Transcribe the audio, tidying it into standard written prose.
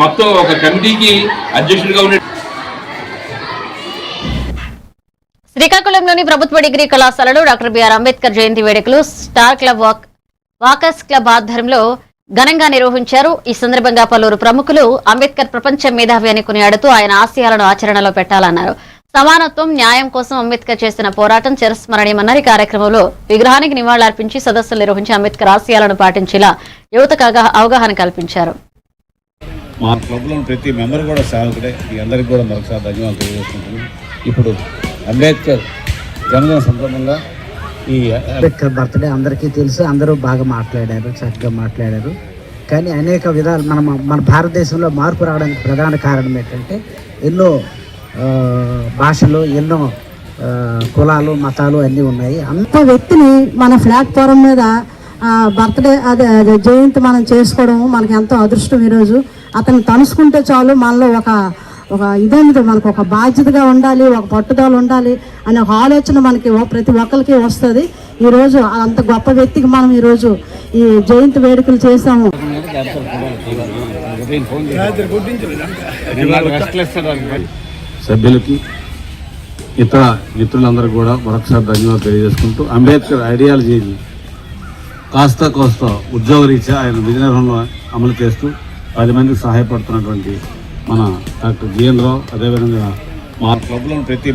మొత్తం ఒక కమిటీకి అధ్యక్షుడిగా ఉండే శ్రీకాకుళంలోని ప్రభుత్వ డిగ్రీ కళాశాలలో డాక్టర్ బిఆర్ అంబేద్కర్ జయంతి వేడుకలు స్టార్ క్లబ్ వాకర్స్ క్లబ్ ఆధ్వర్యంలో ఘనంగా నిర్వహించారు. ఈ సందర్భంగా పలువురు ప్రముఖులు అంబేద్కర్ ప్రపంచ మేధావి అని కొనియాడుతూ ఆయన ఆశయాలను ఆచరణలో పెట్టాలన్నారు. సమానత్వం, న్యాయం కోసం అంబేద్కర్ చేసిన పోరాటం చిరస్మరణీయమన్నారు. ఈ కార్యక్రమంలో విగ్రహానికి నివాళులర్పించి సదస్సులు నిర్వహించి అంబేద్కర్ ఆశయాలను పాటించేలా యువతకు అవగాహన కల్పించారు. మా క్లబ్లో ప్రతి మెంబర్ కూడా సేవకుడే. మీ అందరికీ కూడా మరొకసారి ధన్యవాదాలు తెలియజేసుకుంటున్నాను. ఇప్పుడు అంబేద్కర్ జన్మదిన సందర్భంగా ఈ అంబేద్కర్ బర్త్డే అందరికీ తెలుసు, అందరూ బాగా మాట్లాడారు, చక్కగా మాట్లాడారు. కానీ అనేక విధాలు మన భారతదేశంలో మార్పు రావడానికి ప్రధాన కారణం ఏంటంటే ఎన్నో భాషలు, ఎన్నో కులాలు, మతాలు అన్నీ ఉన్నాయి. అంత వ్యక్తిని మన ప్లాట్ఫారం మీద బర్త్డే అదే జయంతి మనం చేసుకోవడం మనకి ఎంతో అదృష్టం. ఈరోజు అతను తలుసుకుంటే చాలు మనలో ఒక ఇదేమిటో మనకు ఒక బాధ్యతగా ఉండాలి, ఒక పట్టుదల ఉండాలి అనే ఒక ఆలోచన మనకి ప్రతి ఒక్కరికి వస్తుంది. ఈరోజు అంత గొప్ప వ్యక్తికి మనం ఈరోజు ఈ జయంతి వేడుకలు చేసాము. సభ్యులకి, ఇతర మిత్రులందరూ కూడా మరొకసారి ధన్యవాదాలు తెలియజేసుకుంటూ అంబేద్కర్ ఐడియాలజీని కాస్త కోస్త ఉద్యోగరీత్యా ఆయన విధి నిర్వహణలో అమలు చేస్తూ 10 మందికి సహాయపడుతున్నటువంటి మన డాక్టర్ జిఎన్ రావు, అదేవిధంగా మా క్లబ్లో ప్రతి